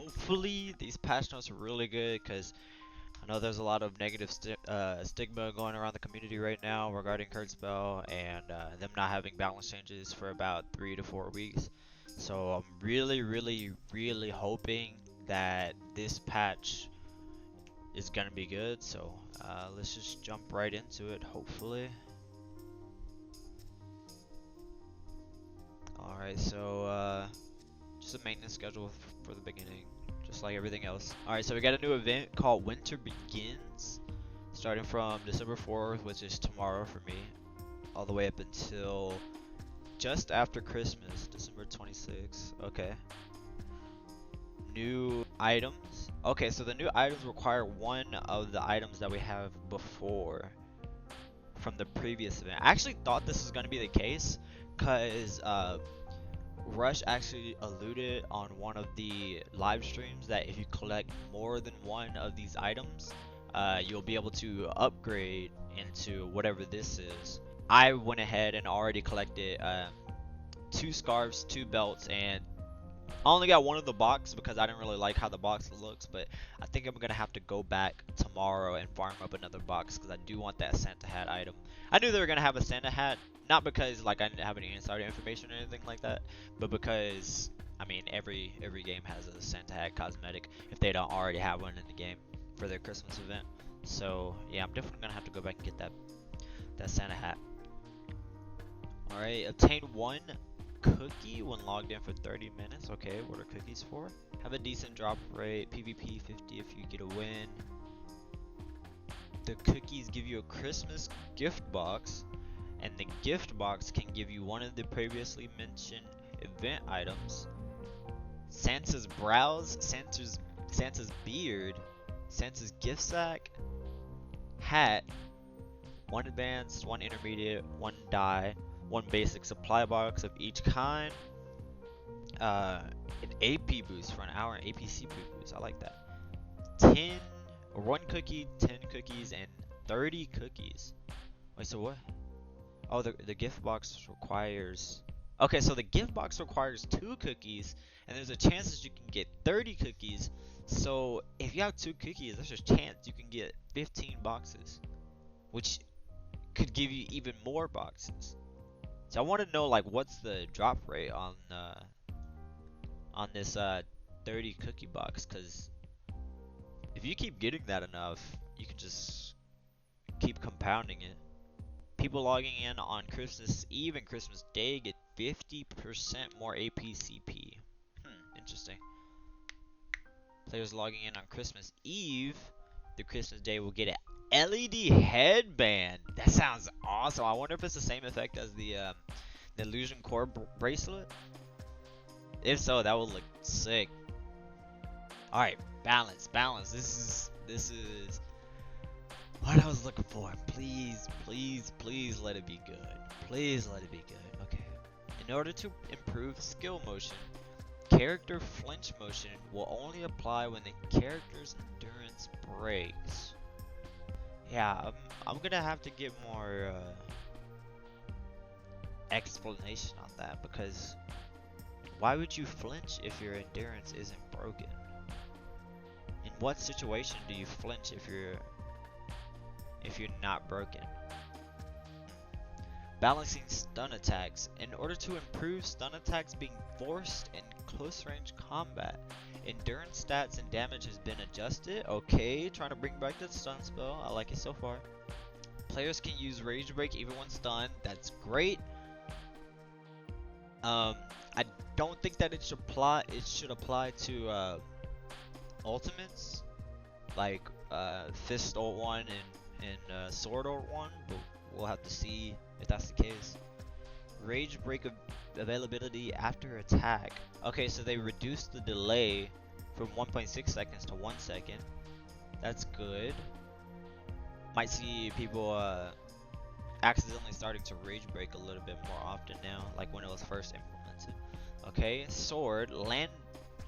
hopefully these patch notes are really good, because I know there's a lot of negative stigma going around the community right now regarding KurtzPel and them not having balance changes for about 3 to 4 weeks. So I'm really hoping that this patch is gonna be good. So let's just jump right into it, hopefully. Alright, so just a maintenance schedule for the beginning, just like everything else. Alright, so we got a new event called Winter Begins, starting from December 4th, which is tomorrow for me, all the way up until just after Christmas, December 26th. Okay. New items. Okay, so the new items require one of the items that we have before from the previous event. I actually thought this was going to be the case, because Rush actually alluded on one of the live streams that if you collect more than one of these items, you'll be able to upgrade into whatever this is. I went ahead and already collected 2 scarves, 2 belts, and I only got one of the box because I didn't really like how the box looks, but I think I'm gonna have to go back tomorrow and farm up another box because I do want that Santa hat item. I knew they were gonna have a Santa hat, not because like I didn't have any insider information or anything like that, but because I mean every game has a Santa hat cosmetic if they don't already have one in the game for their Christmas event. So yeah, I'm definitely gonna have to go back and get that Santa hat. Alright, obtain 1 cookie when logged in for 30 minutes. Okay, what are cookies for? Have a decent drop rate, PvP 50 if you get a win. The cookies give you a Christmas gift box, and the gift box can give you one of the previously mentioned event items: Santa's brows, Santa's beard, Santa's gift sack, hat, 1 advanced, 1 intermediate, 1 die, 1 basic supply box of each kind, an AP boost for an hour, and APC boost. I like that. 1 cookie, 10 cookies, and 30 cookies. Wait, so what? Oh, the gift box requires. Okay, so the gift box requires 2 cookies, and there's a chance that you can get 30 cookies. So if you have 2 cookies, there's a chance you can get 15 boxes, which could give you even more boxes. So I want to know like what's the drop rate on this 30 cookie box, because if you keep getting that enough, you can just keep compounding it. People logging in on Christmas Eve and Christmas Day get 50% more APCP. Interesting. Players logging in on Christmas Eve through Christmas Day will get an LED headband. That sounds awesome. I wonder if it's the same effect as the illusion core bracelet. If so, that would look sick. All right, balance. This is what I was looking for. Please let it be good. Please let it be good. Okay. In order to improve skill motion, character flinch motion will only apply when the character's endurance breaks. Yeah, I'm gonna have to get more explanation on that, because why would you flinch if your endurance isn't broken? In what situation do you flinch if you're not broken? Balancing stun attacks. In order to improve stun attacks being forced in close range combat, endurance stats and damage has been adjusted. Okay, trying to bring back the stun spell. I like it so far. Players can use Rage Break even when stunned. That's great. I don't think that it should apply to ultimates like Fist Ult 1 and Sword Ult 1, but we'll have to see if that's the case. Rage Break availability after attack. Okay, so they reduced the delay from 1.6 seconds to 1 second. That's good. Might see people accidentally starting to Rage Break a little bit more often now, like when it was first implemented. Okay, Sword, Land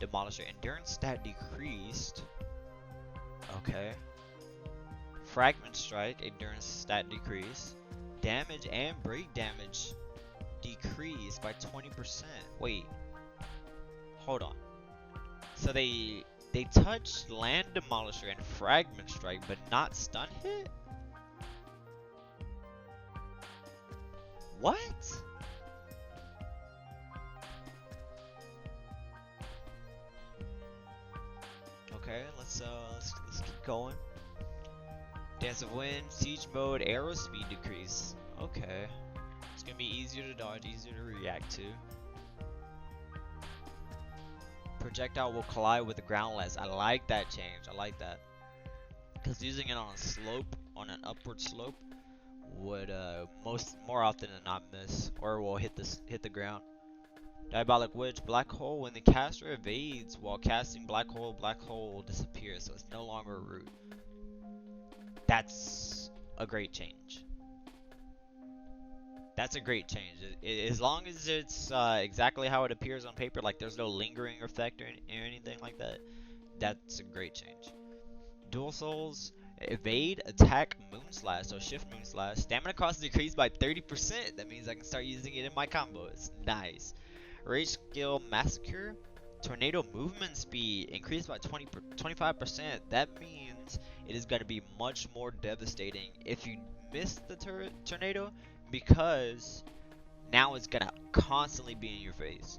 Demolisher, endurance stat decreased. Okay. Fragment Strike, endurance stat decrease. Damage and break damage decreased by 20%. Wait. Hold on. So they touch Land Demolisher and Fragment Strike, but not Stun Hit? What? Okay, let's keep going. Dance of Wind, Siege Mode, Arrow Speed Decrease. Okay. It's gonna be easier to dodge, easier to react to. Projectile will collide with the ground less. I like that change. I like that. Because using it on a slope, on an upward slope, would more often than not miss, or will hit the ground. Diabolic Witch, Black Hole. When the caster evades while casting Black Hole will disappear, so it's no longer a root. That's a great change. That's a great change. As long as it's exactly how it appears on paper, like there's no lingering effect or anything like that, that's a great change. Dual Souls, evade, attack, Moonslash, so shift Moonslash. Stamina cost decreased by 30%. That means I can start using it in my combos. Nice. Rage Skill, Massacre. Tornado movement speed increased by 25%. That means it is going to be much more devastating if you miss the tornado, because now it's going to constantly be in your face.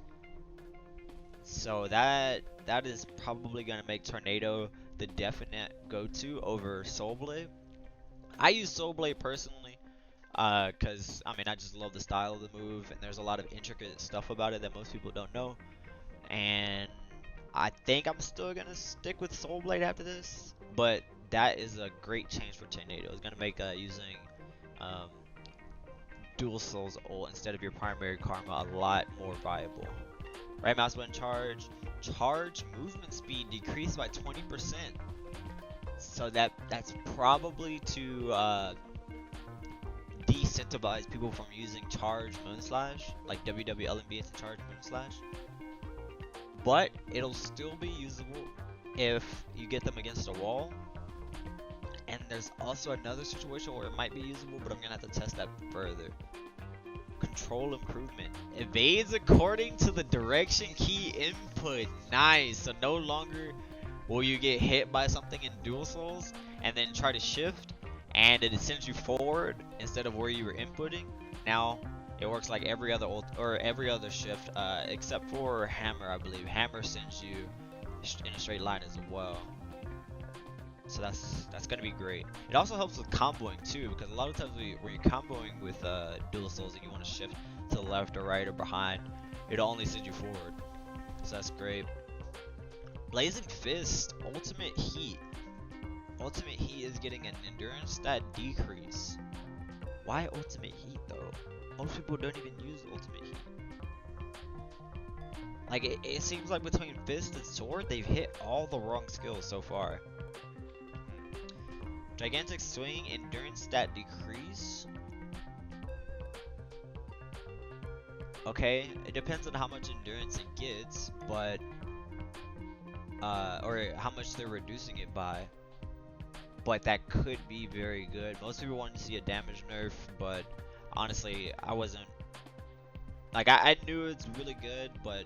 So that is probably going to make Tornado the definite go-to over Soul Blade. I use Soul Blade personally because I mean I just love the style of the move, and there's a lot of intricate stuff about it that most people don't know. And I think I'm still gonna stick with Soul Blade after this, but that is a great change for Tornado. It's gonna make using Dual Souls ult instead of your primary Karma a lot more viable. Right mouse button charge. Charge movement speed decreased by 20%. So that's probably to decentivize people from using charge Moonslash, like WWLMB to charge Moonslash. But it'll still be usable if you get them against a wall. And there's also another situation where it might be usable, but I'm gonna have to test that further. Control improvement. Evades according to the direction key input. Nice. So no longer will you get hit by something in Dual Souls and then try to shift and it sends you forward instead of where you were inputting. Now it works like every other every other shift, except for Hammer, I believe. Hammer sends you in a straight line as well. So that's gonna be great. It also helps with comboing too, because a lot of times when you're comboing with Dual Souls and you want to shift to the left or right or behind, it'll only send you forward. So that's great. Blazing Fist, Ultimate Heat. Ultimate Heat is getting an endurance stat decrease. Why Ultimate Heat though? Most people don't even use Ultimate Heat. Like it seems like between Fist and Sword, they've hit all the wrong skills so far. Gigantic Swing, endurance stat decrease. Okay, it depends on how much endurance it gets, but or how much they're reducing it by. But that could be very good. Most people want to see a damage nerf, but honestly, I wasn't. Like I knew it's really good, but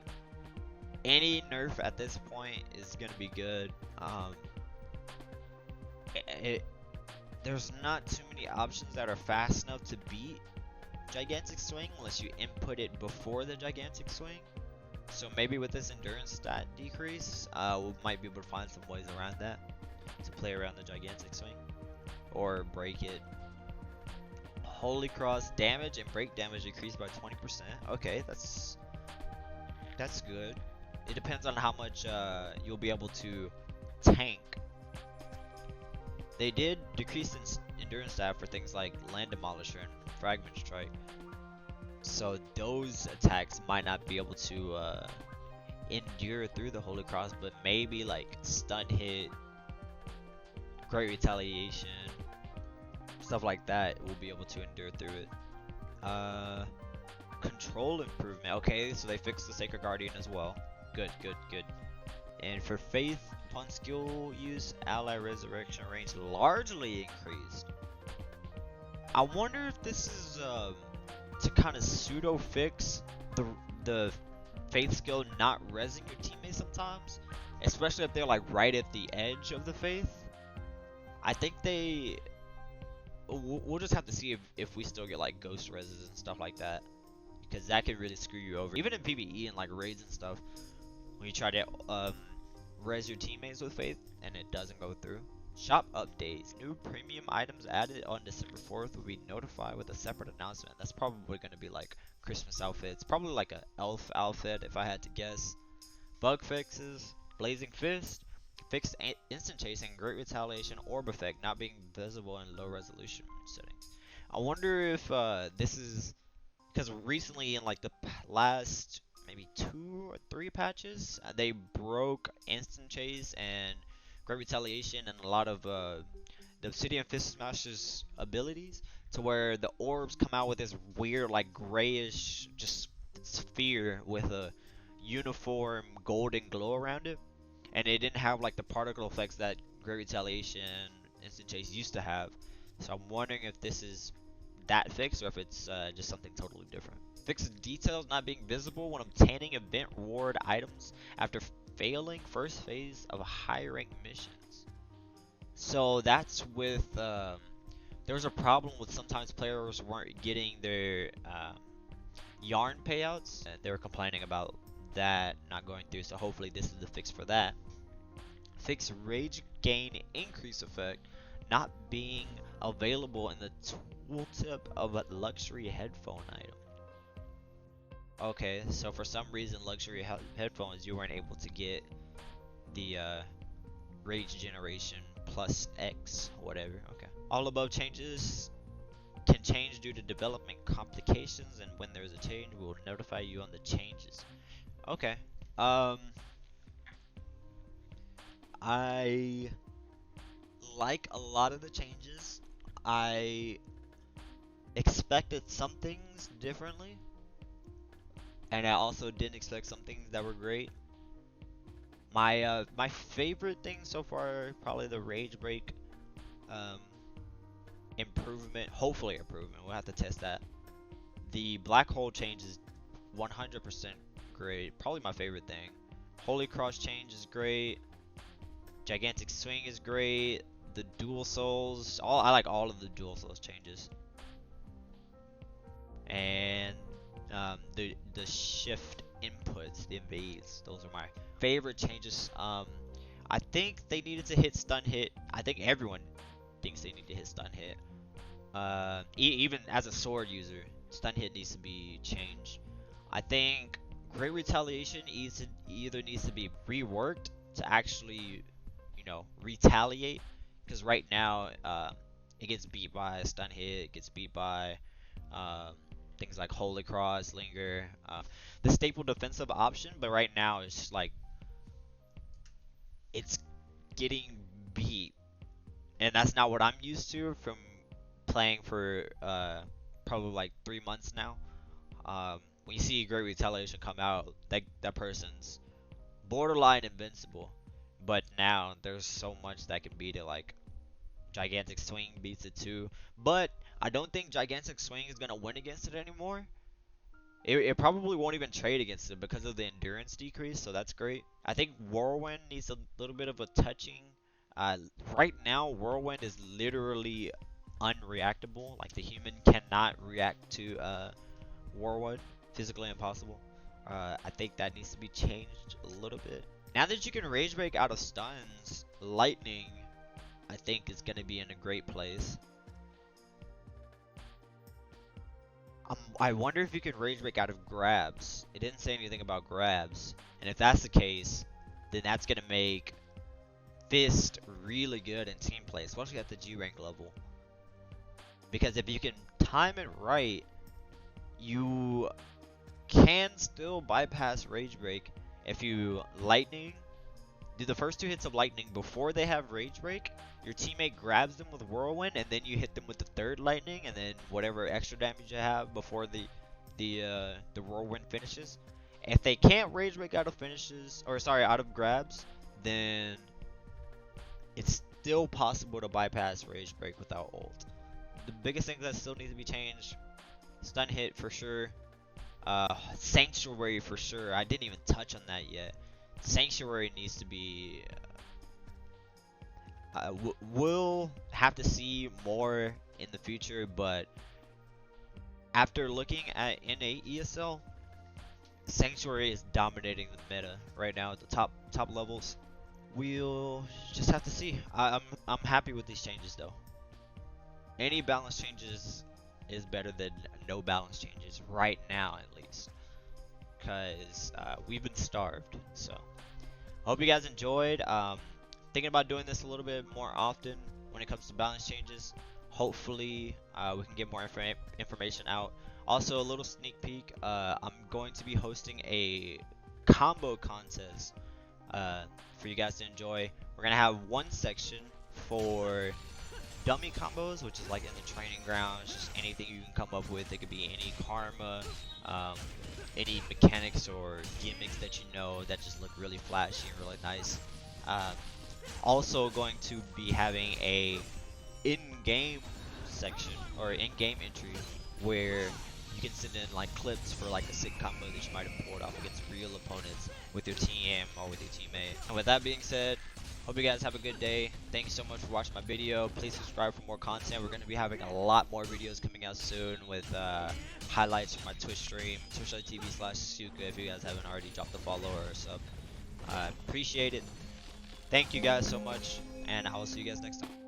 any nerf at this point is gonna be good. There's not too many options that are fast enough to beat Gigantic Swing unless you input it before the Gigantic Swing. So maybe with this endurance stat decrease, we might be able to find some ways around that to play around the Gigantic Swing or break it. Holy Cross, damage and break damage decreased by 20%. Okay, that's good. It depends on how much you'll be able to tank. They did decrease endurance stat for things like Land Demolisher and Fragment Strike. So those attacks might not be able to endure through the Holy Cross, but maybe like Stun Hit, Great Retaliation, stuff like that will be able to endure through it. Control improvement. Okay, so they fixed the Sacred Guardian as well. Good. And for Faith, upon skill use, ally resurrection range largely increased. I wonder if this is to kind of pseudo fix the faith skill not rezzing your teammates sometimes, especially if they're like right at the edge of the faith. I think we'll just have to see if we still get like ghost rezzes and stuff like that, because that can really screw you over. Even in PvE and like raids and stuff, when you try to res your teammates with faith and it doesn't go through. Shop updates. New premium items added on December 4th will be notified with a separate announcement. That's probably going to be like Christmas outfits. Probably like a elf outfit if I had to guess. Bug fixes. Blazing Fist. Fixed instant chasing, great retaliation, orb effect not being visible in low resolution settings. I wonder if this is because recently in like the last maybe 2 or 3 patches they broke instant chase and great retaliation and a lot of the Obsidian Fist Smasher's abilities, to where the orbs come out with this weird like grayish just sphere with a uniform golden glow around it, and it didn't have like the particle effects that great retaliation instant chase used to have. So I'm wondering if this is that fix or if it's just something totally different. Fixed details not being visible when obtaining event reward items after failing first phase of high rank missions. So that's with there was a problem with sometimes players weren't getting their yarn payouts, and they were complaining about that not going through, so hopefully this is the fix for that. Fix rage gain increase effect not being available in the tooltip of a luxury headphone item. Okay, so for some reason luxury headphones you weren't able to get the rage generation plus X, whatever. Okay. All above changes can change due to development complications, and when there's a change, we will notify you on the changes. Okay. I like a lot of the changes. I expected some things differently, and I also didn't expect some things that were great. My favorite thing so far, probably the rage break improvement, hopefully improvement. We'll have to test that. The black hole change is 100% great. Probably my favorite thing. Holy cross change is great. Gigantic swing is great. The dual souls, I like all of the dual souls changes. And the shift inputs, the invades, those are my favorite changes. I think they needed to hit stun hit. I think everyone thinks they need to hit stun hit. Even as a sword user, stun hit needs to be changed. I think great retaliation either needs to be reworked to actually, you know, retaliate. Because right now, it gets beat by stun hit, it gets beat by things like Holy Cross, Linger, the staple defensive option. But right now, it's just like it's getting beat, and that's not what I'm used to from playing for probably like 3 months now. When you see great retaliation come out, that person's borderline invincible. But now there's so much that can beat it, like gigantic swing beats it too. But I don't think gigantic swing is gonna win against it anymore. It probably won't even trade against it because of the endurance decrease, so that's great. I think Whirlwind needs a little bit of a touching. Right now, Whirlwind is literally unreactable. Like the human cannot react to Whirlwind, physically impossible. I think that needs to be changed a little bit. Now that you can rage break out of stuns, lightning, I think is gonna be in a great place. I wonder if you can rage break out of grabs. It didn't say anything about grabs, and if that's the case, then that's gonna make Fist really good in team play, especially at the G rank level. Because if you can time it right, you can still bypass rage break if you lightning. Do the first 2 hits of lightning before they have rage break. Your teammate grabs them with whirlwind, and then you hit them with the 3rd lightning, and then whatever extra damage you have before the whirlwind finishes. If they can't rage break out of finishes, or sorry, out of grabs, then it's still possible to bypass rage break without ult. The biggest thing that still needs to be changed, stun hit for sure. Sanctuary for sure. I didn't even touch on that yet. Sanctuary needs to be. We'll have to see more in the future, but after looking at NA ESL, Sanctuary is dominating the meta right now at the top levels. We'll just have to see. I'm happy with these changes though. Any balance changes is better than no balance changes right now, at least, because we've been starved. So hope you guys enjoyed. Thinking about doing this a little bit more often when it comes to balance changes. Hopefully we can get more information out. Also, a little sneak peek, I'm going to be hosting a combo contest for you guys to enjoy. We're going to have one section for dummy combos, which is like in the training grounds, just anything you can come up with. It could be any karma, any mechanics or gimmicks that you know that just look really flashy and really nice. Also going to be having a in-game section or in-game entry where you can send in like clips for like a sick combo that you might have pulled off against real opponents with your team or with your teammate. And with that being said, hope you guys have a good day. Thanks so much for watching my video. Please subscribe for more content. We're going to be having a lot more videos coming out soon with highlights from my Twitch stream, twitch.tv/Syuqa, if you guys haven't already dropped a follow or a sub. Appreciate it. Thank you guys so much, and I will see you guys next time.